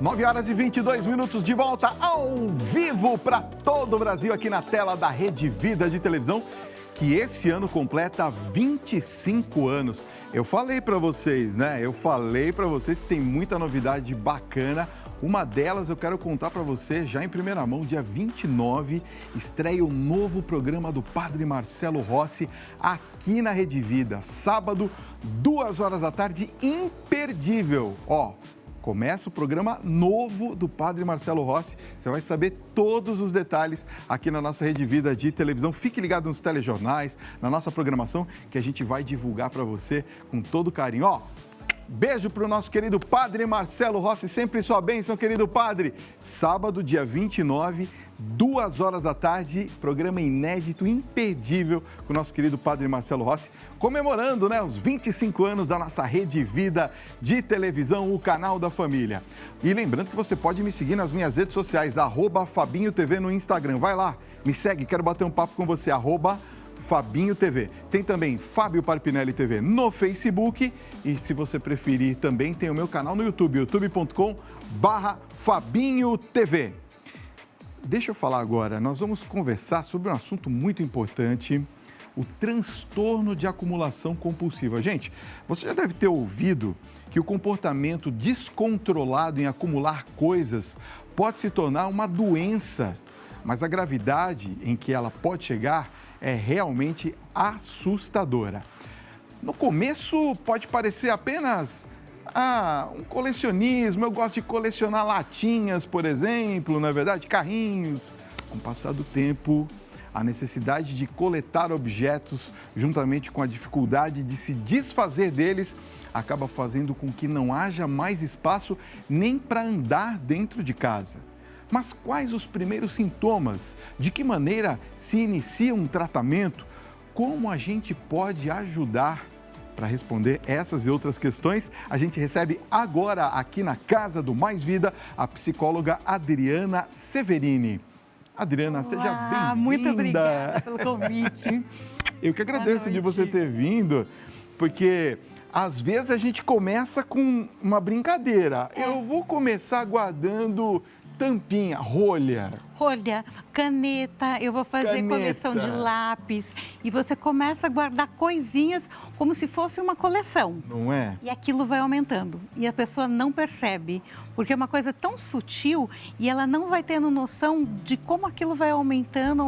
9h22, de volta ao vivo para todo o Brasil, aqui na tela da Rede Vida de televisão, que esse ano completa 25 anos. Eu falei para vocês, né? Que tem muita novidade bacana. Uma delas eu quero contar para você já em primeira mão. Dia 29, estreia o novo programa do Padre Marcelo Rossi aqui na Rede Vida. Sábado, 2h da tarde, imperdível. Começa o programa novo do Padre Marcelo Rossi. Você vai saber todos os detalhes aqui na nossa Rede Vida de televisão. Fique ligado nos telejornais, na nossa programação, que a gente vai divulgar para você com todo carinho. Beijo para o nosso querido Padre Marcelo Rossi, sempre sua bênção, querido Padre. Sábado, dia 29, 2h da tarde, programa inédito, imperdível, com o nosso querido Padre Marcelo Rossi, comemorando, os 25 anos da nossa Rede Vida de televisão, o canal da família. E lembrando que você pode me seguir nas minhas redes sociais, @FabinhoTV no Instagram. Vai lá, me segue, quero bater um papo com você, @Fabinho TV. Tem também Fábio Parpinelli TV no Facebook e, se você preferir, também tem o meu canal no YouTube, youtube.com/Fabinho TV. Deixa eu falar agora, nós vamos conversar sobre um assunto muito importante, o transtorno de acumulação compulsiva. Gente, você já deve ter ouvido que o comportamento descontrolado em acumular coisas pode se tornar uma doença, mas a gravidade em que ela pode chegar é realmente assustadora. No começo pode parecer apenas um colecionismo, eu gosto de colecionar latinhas, por exemplo, não é verdade? Carrinhos. Com o passar do tempo, a necessidade de coletar objetos, juntamente com a dificuldade de se desfazer deles, acaba fazendo com que não haja mais espaço nem para andar dentro de casa. Mas quais os primeiros sintomas? De que maneira se inicia um tratamento? Como a gente pode ajudar? Para responder essas e outras questões, a gente recebe agora aqui na Casa do Mais Vida a psicóloga Adriana Severini. Adriana, seja bem-vinda. Muito obrigada pelo convite. Eu que agradeço de você ter vindo, porque às vezes a gente começa com uma brincadeira. Eu vou começar guardando tampinha, rolha, caneta, eu vou fazer coleção de lápis. E você começa a guardar coisinhas como se fosse uma coleção. Não é? E aquilo vai aumentando. E a pessoa não percebe. Porque é uma coisa tão sutil e ela não vai tendo noção de como aquilo vai aumentando.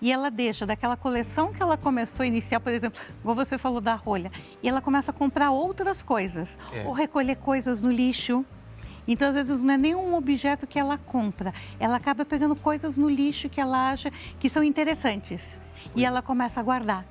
E ela deixa daquela coleção que ela começou a iniciar, por exemplo, como você falou da rolha. E ela começa a comprar outras coisas. Ou recolher coisas no lixo. Então, às vezes, não é nenhum objeto que ela compra. Ela acaba pegando coisas no lixo que ela acha que são interessantes. E ela começa a guardar.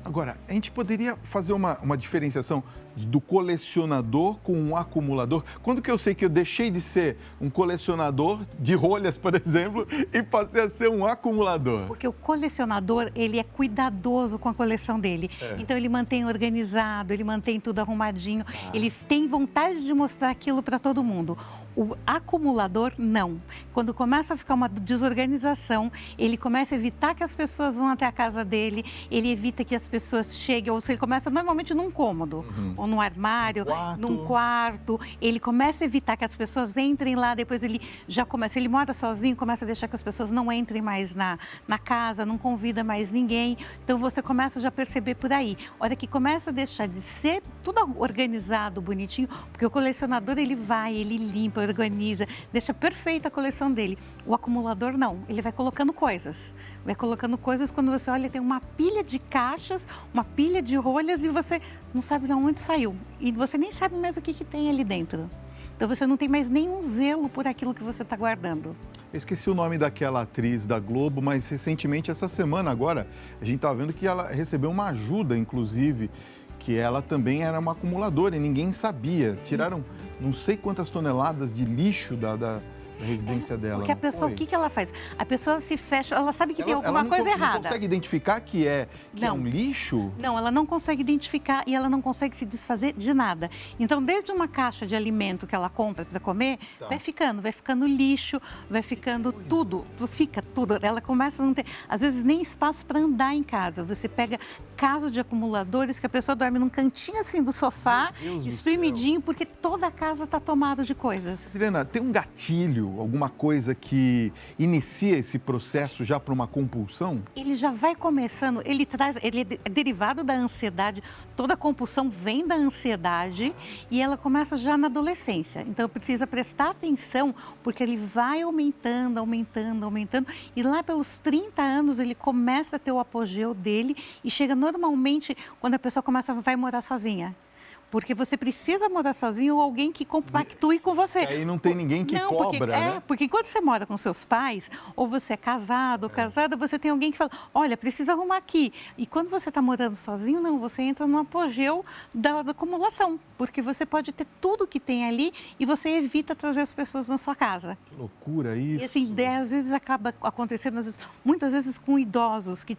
Agora, a gente poderia fazer uma diferenciação do colecionador com um acumulador? Quando que eu sei que eu deixei de ser um colecionador de rolhas, por exemplo, e passei a ser um acumulador? Porque o colecionador, ele é cuidadoso com a coleção dele. Então, ele mantém organizado, ele mantém tudo arrumadinho, ele tem vontade de mostrar aquilo para todo mundo. O acumulador, não. Quando começa a ficar uma desorganização, ele começa a evitar que as pessoas vão até a casa dele, ele evita que as pessoas cheguem, ou seja, ele começa normalmente num cômodo, ou num armário, num quarto. Ele começa a evitar que as pessoas entrem lá, depois ele já começa, ele mora sozinho, começa a deixar que as pessoas não entrem mais na casa, não convida mais ninguém. Então, você começa já a perceber por aí. Hora que começa a deixar de ser tudo organizado, bonitinho, porque o colecionador, ele vai, ele limpa, organiza, deixa perfeita a coleção dele. O acumulador não, ele vai colocando coisas. Quando você olha, tem uma pilha de caixas, uma pilha de rolhas e você não sabe de onde saiu. E você nem sabe mesmo o que tem ali dentro. Então você não tem mais nenhum zelo por aquilo que você está guardando. Eu esqueci o nome daquela atriz da Globo, mas recentemente, essa semana agora, a gente está vendo que ela recebeu uma ajuda, inclusive, que ela também era uma acumuladora e ninguém sabia. Tiraram não sei quantas toneladas de lixo da residência dela. Porque a pessoa, o que ela faz? A pessoa se fecha, ela sabe que tem alguma coisa errada. Ela não consegue identificar que é um lixo? Não, ela não consegue identificar e ela não consegue se desfazer de nada. Então, desde uma caixa de alimento que ela compra para comer, vai ficando lixo, vai ficando tudo, fica tudo. Ela começa a não ter, às vezes, nem espaço para andar em casa. Você pega caso de acumuladores que a pessoa dorme num cantinho assim do sofá, espremidinho, porque toda a casa está tomada de coisas. Sirena, tem um gatilho, alguma coisa que inicia esse processo já para uma compulsão? Ele já vai começando, ele é derivado da ansiedade, toda compulsão vem da ansiedade e ela começa já na adolescência. Então precisa prestar atenção, porque ele vai aumentando, aumentando, aumentando e lá pelos 30 anos ele começa a ter o apogeu dele e chega normalmente quando a pessoa vai morar sozinha. Porque você precisa morar sozinho ou alguém que compactue com você. E aí não tem ninguém que cobra, né? Porque enquanto você mora com seus pais, ou você é casado ou casada, você tem alguém que fala, olha, precisa arrumar aqui. E quando você está morando sozinho, não, você entra no apogeu da acumulação. Porque você pode ter tudo que tem ali e você evita trazer as pessoas na sua casa. Que loucura isso. E assim, às vezes acaba acontecendo, muitas vezes com idosos que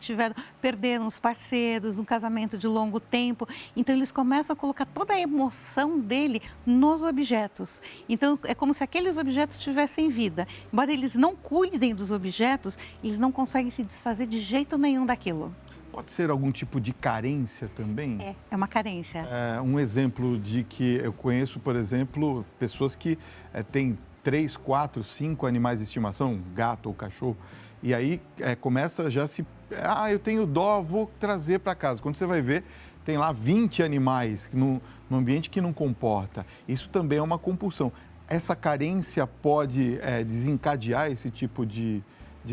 perderam os parceiros, um casamento de longo tempo. Então eles começam a colocar toda a emoção dele nos objetos. Então, é como se aqueles objetos tivessem vida. Embora eles não cuidem dos objetos, eles não conseguem se desfazer de jeito nenhum daquilo. Pode ser algum tipo de carência também? É uma carência. Um exemplo de que eu conheço, por exemplo, pessoas que têm 3, 4, 5 animais de estimação, gato ou cachorro, e aí começa já eu tenho dó, vou trazer para casa. Quando você vai ver, tem lá 20 animais num ambiente que não comporta. Isso também é uma compulsão. Essa carência pode desencadear esse tipo de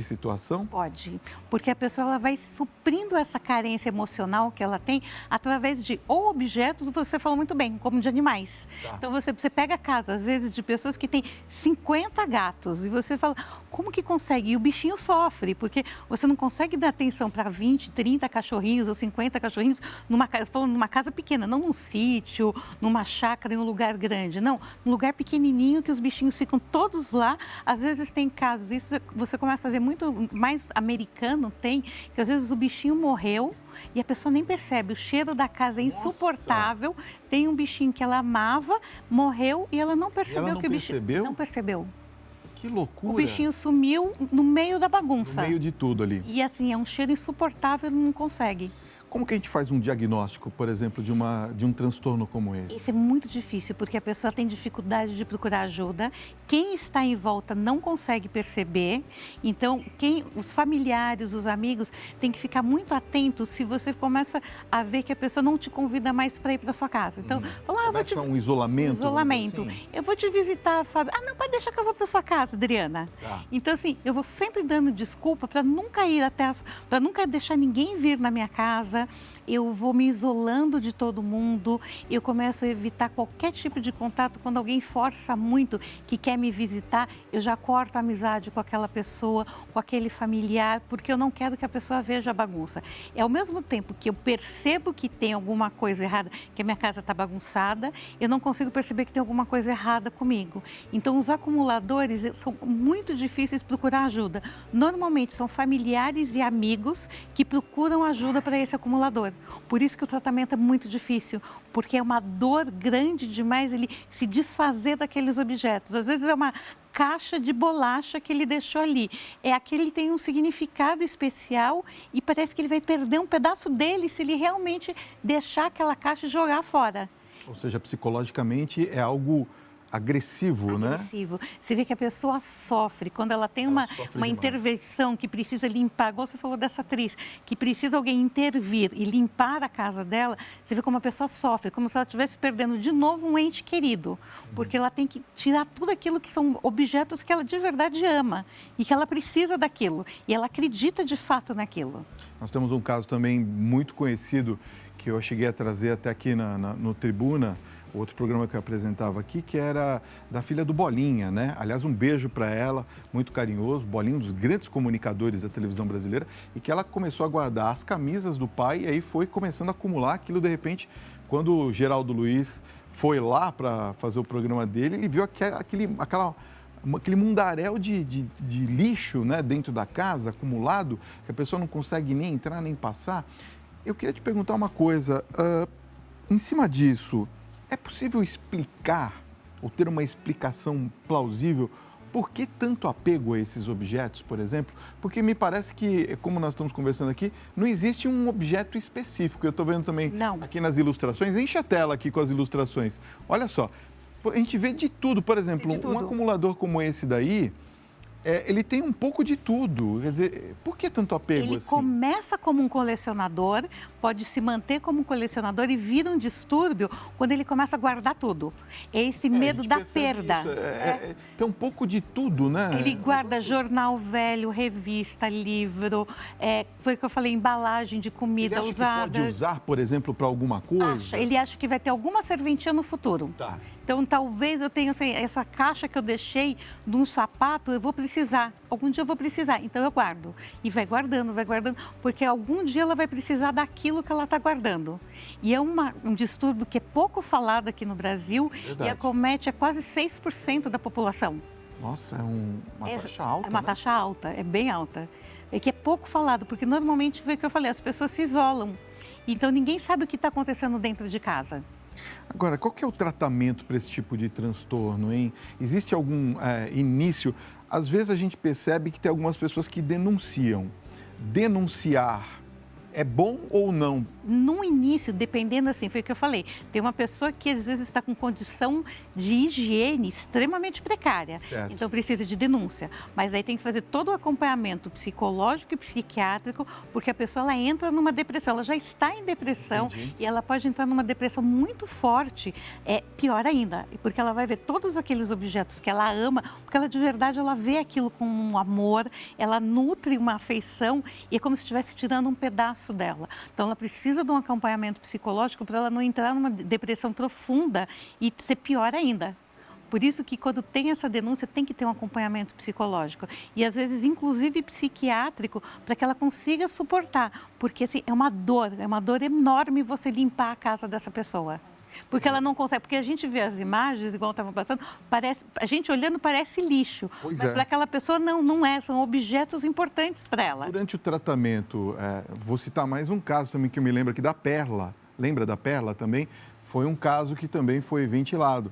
situação? Pode, porque a pessoa ela vai suprindo essa carência emocional que ela tem através de ou objetos, você falou muito bem, como de animais. Então você pega a casa, às vezes, de pessoas que têm 50 gatos e você fala, como que consegue? E o bichinho sofre, porque você não consegue dar atenção para 20, 30 cachorrinhos ou 50 cachorrinhos numa casa pequena, não num sítio, numa chácara, em um lugar grande, não, num lugar pequenininho que os bichinhos ficam todos lá. Às vezes tem casos, isso você começa a ver muito mais americano que às vezes o bichinho morreu e a pessoa nem percebe, o cheiro da casa é insuportável. Nossa. Tem um bichinho que ela amava, morreu e ela não percebeu que o bichinho não percebeu. Que loucura! O bichinho sumiu no meio da bagunça. No meio de tudo ali. E assim, é um cheiro insuportável, não consegue. Como que a gente faz um diagnóstico, por exemplo, de um transtorno como esse? Isso é muito difícil, porque a pessoa tem dificuldade de procurar ajuda. Quem está em volta não consegue perceber. Então, os familiares, os amigos, têm que ficar muito atentos se você começa a ver que a pessoa não te convida mais para ir para sua casa. Então, começa um isolamento. Isolamento. Assim. Eu vou te visitar, Fábio. Não, pode deixar que eu vou para sua casa, Adriana. Então, assim, eu vou sempre dando desculpa para nunca ir para nunca deixar ninguém vir na minha casa. Eu vou me isolando de todo mundo, eu começo a evitar qualquer tipo de contato. Quando alguém força muito que quer me visitar, eu já corto a amizade com aquela pessoa, com aquele familiar, porque eu não quero que a pessoa veja a bagunça. E ao mesmo tempo que eu percebo que tem alguma coisa errada, que a minha casa está bagunçada, eu não consigo perceber que tem alguma coisa errada comigo. Então, os acumuladores são muito difíceis de procurar ajuda. Normalmente, são familiares e amigos que procuram ajuda para esse acumulador. Por isso que o tratamento é muito difícil, porque é uma dor grande demais ele se desfazer daqueles objetos. Às vezes é uma caixa de bolacha que ele deixou ali. Aquele tem um significado especial e parece que ele vai perder um pedaço dele se ele realmente deixar aquela caixa e jogar fora. Ou seja, psicologicamente é algo agressivo, né? Agressivo. Você vê que a pessoa sofre quando ela tem uma intervenção que precisa limpar, igual você falou dessa atriz, que precisa alguém intervir e limpar a casa dela, você vê como a pessoa sofre, como se ela estivesse perdendo de novo um ente querido, porque ela tem que tirar tudo aquilo que são objetos que ela de verdade ama e que ela precisa daquilo e ela acredita de fato naquilo. Nós temos um caso também muito conhecido que eu cheguei a trazer até aqui no Tribuna, outro programa que eu apresentava aqui, que era da filha do Bolinha, né? Aliás, um beijo para ela, muito carinhoso, Bolinha, um dos grandes comunicadores da televisão brasileira, e que ela começou a guardar as camisas do pai e aí foi começando a acumular aquilo, de repente, quando o Geraldo Luiz foi lá para fazer o programa dele, ele viu aquela aquele mundaréu de lixo, né, dentro da casa, acumulado, que a pessoa não consegue nem entrar, nem passar. Eu queria te perguntar uma coisa, em cima disso, é possível explicar, ou ter uma explicação plausível, por que tanto apego a esses objetos, por exemplo? Porque me parece que, como nós estamos conversando aqui, não existe um objeto específico. Eu estou vendo também aqui nas ilustrações, enche a tela aqui com as ilustrações. Olha só, a gente vê de tudo. Por exemplo, um acumulador como esse daí, ele tem um pouco de tudo. Quer dizer, por que tanto apego assim? Ele começa como um colecionador, pode se manter como um colecionador e vira um distúrbio quando ele começa a guardar tudo. É esse medo da perda. Tem um pouco de tudo, né? Ele guarda jornal velho, revista, livro, foi o que eu falei, embalagem de comida usada. Ele pode usar, por exemplo, para alguma coisa? Ele acha que vai ter alguma serventia no futuro. Tá. Então, talvez eu tenha essa caixa que eu deixei de um sapato, eu vou precisar. Algum dia eu vou precisar, então eu guardo. E vai guardando, porque algum dia ela vai precisar daquilo que ela está guardando. E é um distúrbio que é pouco falado aqui no Brasil. Verdade. E acomete quase 6% da população. Nossa, uma taxa alta. É uma taxa alta, é bem alta. É que é pouco falado, porque normalmente, foi o que eu falei, as pessoas se isolam. Então, ninguém sabe o que está acontecendo dentro de casa. Agora, qual que é o tratamento para esse tipo de transtorno, hein? Existe algum início? Às vezes a gente percebe que tem algumas pessoas que denunciam. Denunciar é bom ou não? No início, dependendo assim, foi o que eu falei, tem uma pessoa que às vezes está com condição de higiene extremamente precária, certo. Então precisa de denúncia, mas aí tem que fazer todo o acompanhamento psicológico e psiquiátrico, porque a pessoa ela entra numa depressão, ela já está em depressão. Entendi. E ela pode entrar numa depressão muito forte, pior ainda, porque ela vai ver todos aqueles objetos que ela ama, porque ela de verdade ela vê aquilo com um amor, ela nutre uma afeição e é como se estivesse tirando um pedaço dela. Então, ela precisa de um acompanhamento psicológico para ela não entrar numa depressão profunda e ser pior ainda. Por isso que quando tem essa denúncia, tem que ter um acompanhamento psicológico. E às vezes, inclusive, psiquiátrico, para que ela consiga suportar. Porque assim, é uma dor enorme você limpar a casa dessa pessoa. Porque ela não consegue, porque a gente vê as imagens, igual estava passando, a gente olhando parece lixo, mas para aquela pessoa não é, são objetos importantes para ela. Durante o tratamento, vou citar mais um caso também que eu me lembro aqui da Perla, lembra da Perla também? Foi um caso que também foi ventilado.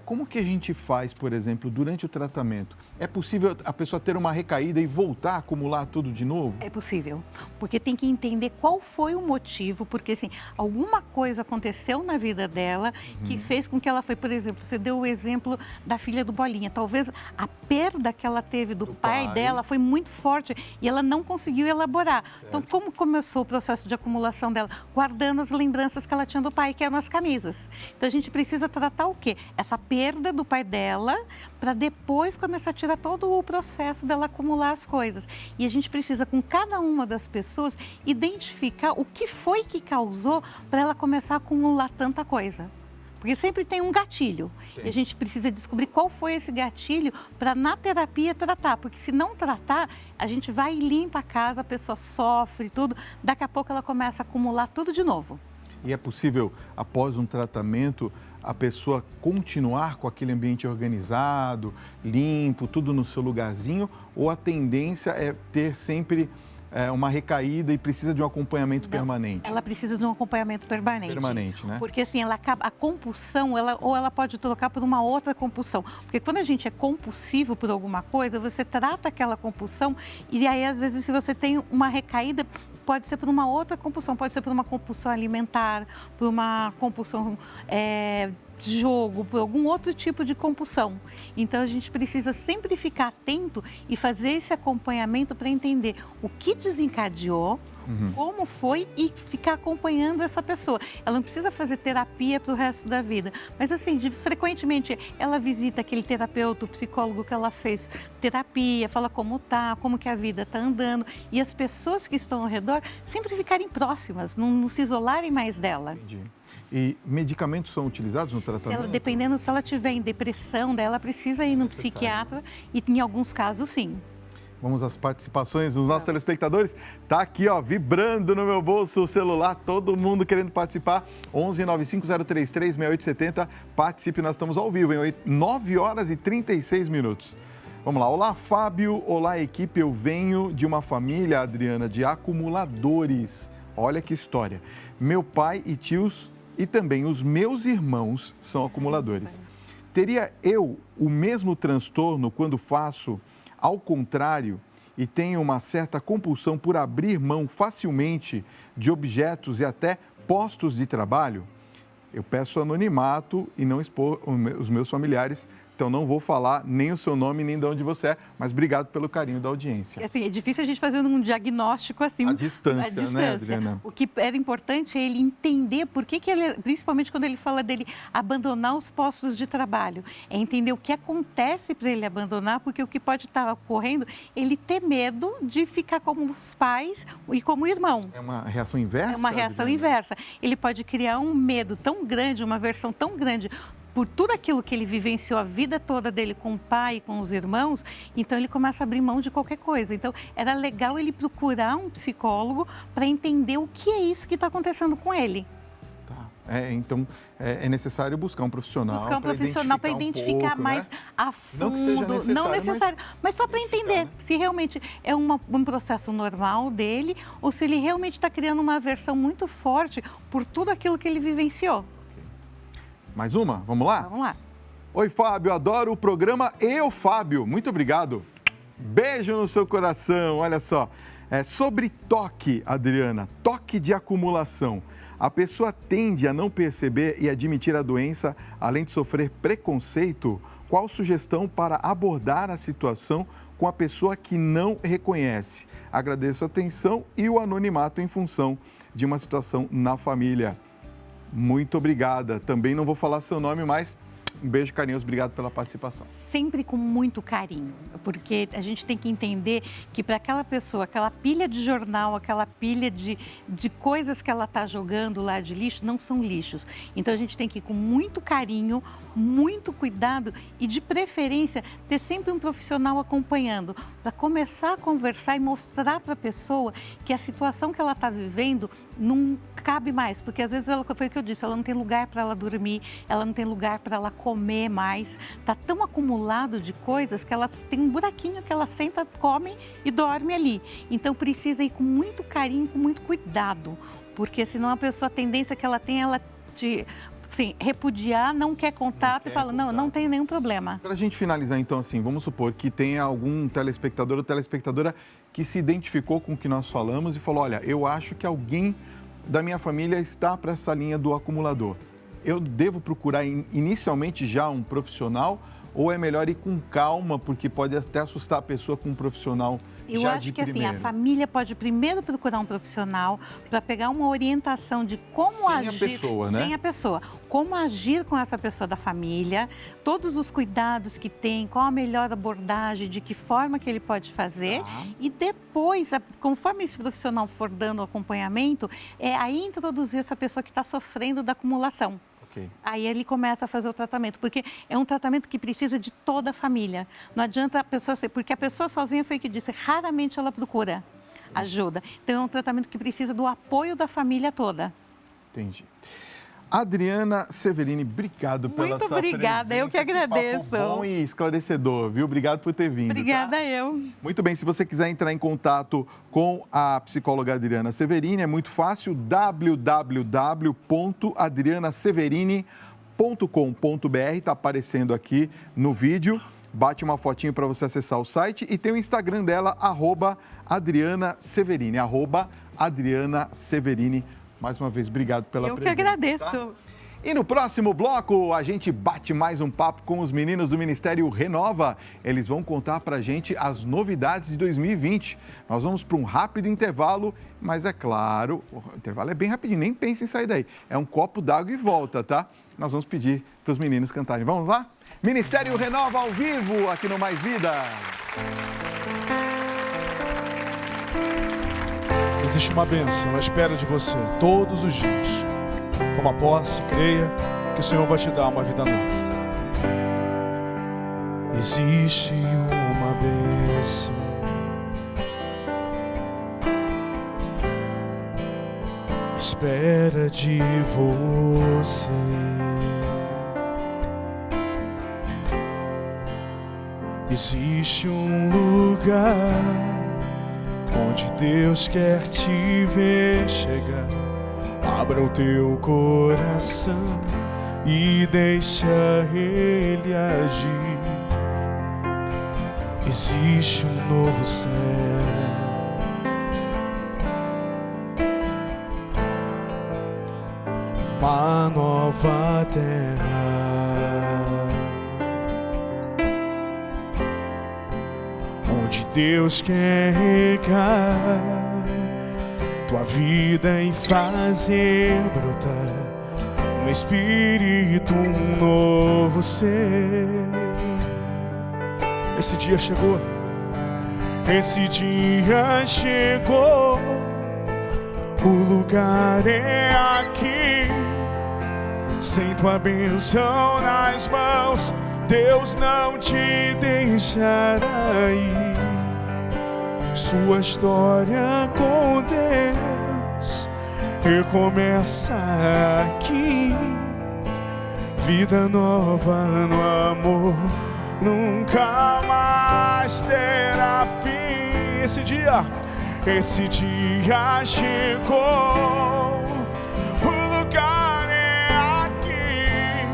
Como que a gente faz, por exemplo, durante o tratamento? É possível a pessoa ter uma recaída e voltar a acumular tudo de novo? É possível, porque tem que entender qual foi o motivo, porque assim, alguma coisa aconteceu na vida dela que fez com que ela foi, por exemplo, você deu o exemplo da filha do Bolinha, talvez a perda que ela teve do pai dela foi muito forte e ela não conseguiu elaborar. Certo. Então, como começou o processo de acumulação dela? Guardando as lembranças que ela tinha do pai, que eram as camisas. Então, a gente precisa tratar o quê? Essa perda do pai dela, para depois começar a tirar todo o processo dela acumular as coisas. E a gente precisa, com cada uma das pessoas, identificar o que foi que causou para ela começar a acumular tanta coisa. Porque sempre tem um gatilho. Sim. E a gente precisa descobrir qual foi esse gatilho para, na terapia, tratar. Porque se não tratar, a gente vai e limpa a casa, a pessoa sofre tudo, daqui a pouco ela começa a acumular tudo de novo. E é possível, após um tratamento, a pessoa continuar com aquele ambiente organizado, limpo, tudo no seu lugarzinho, ou a tendência é ter sempre uma recaída e precisa de um acompanhamento permanente? Ela precisa de um acompanhamento permanente. Permanente, né? Porque assim, a compulsão, ou ela pode trocar por uma outra compulsão. Porque quando a gente é compulsivo por alguma coisa, você trata aquela compulsão e aí às vezes se você tem uma recaída, pode ser por uma outra compulsão, pode ser por uma compulsão alimentar, por uma compulsão de jogo, por algum outro tipo de compulsão. Então, a gente precisa sempre ficar atento e fazer esse acompanhamento para entender o que desencadeou, como foi e ficar acompanhando essa pessoa. Ela não precisa fazer terapia para o resto da vida, mas assim, frequentemente ela visita aquele terapeuta, o psicólogo que ela fez terapia, fala como tá, como que a vida está andando e as pessoas que estão ao redor sempre ficarem próximas, não se isolarem mais dela. Entendi. E medicamentos são utilizados no tratamento? Dependendo se ela tiver em depressão, ela precisa ir no psiquiatra e em alguns casos sim. Vamos às participações dos nossos telespectadores. Tá aqui, ó, vibrando no meu bolso o celular, todo mundo querendo participar. 11 95033 6870. Participe, nós estamos ao vivo, em 9 horas e 36 minutos. Vamos lá. Olá, Fábio. Olá, equipe. Eu venho de uma família, Adriana, de acumuladores. Olha que história. Meu pai e tios e também os meus irmãos são acumuladores. Teria eu o mesmo transtorno quando faço ao contrário e tenho uma certa compulsão por abrir mão facilmente de objetos e até postos de trabalho? Eu peço anonimato e não expor os meus familiares, então não vou falar nem o seu nome nem de onde você é, mas obrigado pelo carinho da audiência. Assim, é difícil a gente fazer um diagnóstico assim. À distância, né, Adriana? O que era importante é ele entender por que ele, principalmente quando ele fala dele abandonar os postos de trabalho, é entender o que acontece para ele abandonar, porque o que pode estar ocorrendo, ele ter medo de ficar como os pais e como o irmão. É uma reação inversa? É uma reação inversa. Ele pode criar um medo tão grande, uma aversão tão grande por tudo aquilo que ele vivenciou a vida toda dele com o pai e com os irmãos, então ele começa a abrir mão de qualquer coisa. Então, era legal ele procurar um psicólogo para entender o que é isso que está acontecendo com ele. Tá. Então, é necessário buscar um profissional. Buscar um profissional para identificar pouco, mais, né? a fundo. Não que seja necessário, não necessário, mas só para entender, né? se realmente é um processo normal dele ou se ele realmente está criando uma aversão muito forte por tudo aquilo que ele vivenciou. Mais uma? Vamos lá? Vamos lá. Oi, Fábio, adoro o programa Fábio. Muito obrigado. Beijo no seu coração. Olha só. Sobre toque, Adriana, toque de acumulação. A pessoa tende a não perceber e admitir a doença, além de sofrer preconceito. Qual sugestão para abordar a situação com a pessoa que não reconhece? Agradeço a atenção e o anonimato em função de uma situação na família. Muito obrigada. Também não vou falar seu nome, mas um beijo carinhoso. Obrigado pela participação. Sempre com muito carinho, porque a gente tem que entender que para aquela pessoa, aquela pilha de jornal, aquela pilha de coisas que ela está jogando lá de lixo, não são lixos. Então a gente tem que ir com muito carinho, muito cuidado e de preferência ter sempre um profissional acompanhando para começar a conversar e mostrar para a pessoa que a situação que ela está vivendo não cabe mais, porque às vezes foi o que eu disse, ela não tem lugar para ela dormir, ela não tem lugar para ela comer mais, está tão acumulado de coisas que ela tem um buraquinho que ela senta, come e dorme ali. Então precisa ir com muito carinho, com muito cuidado, porque senão a pessoa, a tendência que ela tem, ela te repudiar, não quer contato e fala, não tem nenhum problema. Para a gente finalizar, então, assim, vamos supor que tenha algum telespectador ou telespectadora que se identificou com o que nós falamos e falou, olha, eu acho que alguém da minha família está para essa linha do acumulador. Eu devo procurar inicialmente já um profissional ou é melhor ir com calma, porque pode até assustar a pessoa com um profissional Eu já acho de que primeiro? assim, a família pode primeiro procurar um profissional para pegar uma orientação de como agir. Sem a pessoa, né? Sem a pessoa. Como agir com essa pessoa da família, todos os cuidados que tem, qual a melhor abordagem, de que forma que ele pode fazer. Tá. E depois, conforme esse profissional for dando o acompanhamento, aí introduzir essa pessoa que está sofrendo da acumulação. Okay. Aí ele começa a fazer o tratamento, porque é um tratamento que precisa de toda a família. Não adianta a pessoa ser, porque a pessoa sozinha foi o que disse, raramente ela procura ajuda. Então é um tratamento que precisa do apoio da família toda. Entendi. Adriana Severini, obrigado pela sua presença. Muito obrigada, eu que agradeço. Que papo bom e esclarecedor, viu? Obrigado por ter vindo. Obrigada tá? eu. Muito bem, se você quiser entrar em contato com a psicóloga Adriana Severini, é muito fácil, www.adrianaseverini.com.br, está aparecendo aqui no vídeo. Bate uma fotinho para você acessar o site e tem o Instagram dela, @AdrianaSeverini, @AdrianaSeverini. Mais uma vez, obrigado pela presença. Eu que agradeço. Tá? E no próximo bloco, a gente bate mais um papo com os meninos do Ministério Renova. Eles vão contar pra gente as novidades de 2020. Nós vamos para um rápido intervalo, mas é claro, o intervalo é bem rapidinho, nem pense em sair daí. É um copo d'água e volta, tá? Nós vamos pedir para os meninos cantarem. Vamos lá? Ministério Renova ao vivo, aqui no Mais Vida. Existe uma bênção à espera de você todos os dias. Toma posse, creia que o Senhor vai te dar uma vida nova. Existe uma bênção espera de você. Existe um lugar onde Deus quer te ver chegar. Abra o teu coração e deixa Ele agir. Existe um novo céu, uma nova terra, onde Deus quer regar tua vida e fazer brotar no Espírito um novo ser. Esse dia chegou, esse dia chegou, o lugar é aqui. Sem tua bênção nas mãos, Deus não te deixará ir. Sua história com Deus recomeça aqui. Vida nova no amor nunca mais terá fim. Esse dia chegou, o lugar é aqui.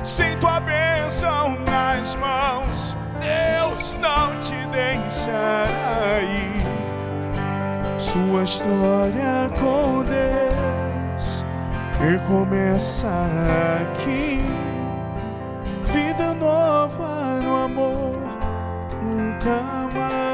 Sem tua bênção nas mãos, Deus não te deixará ir. Sua história com Deus recomeça aqui. Vida nova no amor nunca mais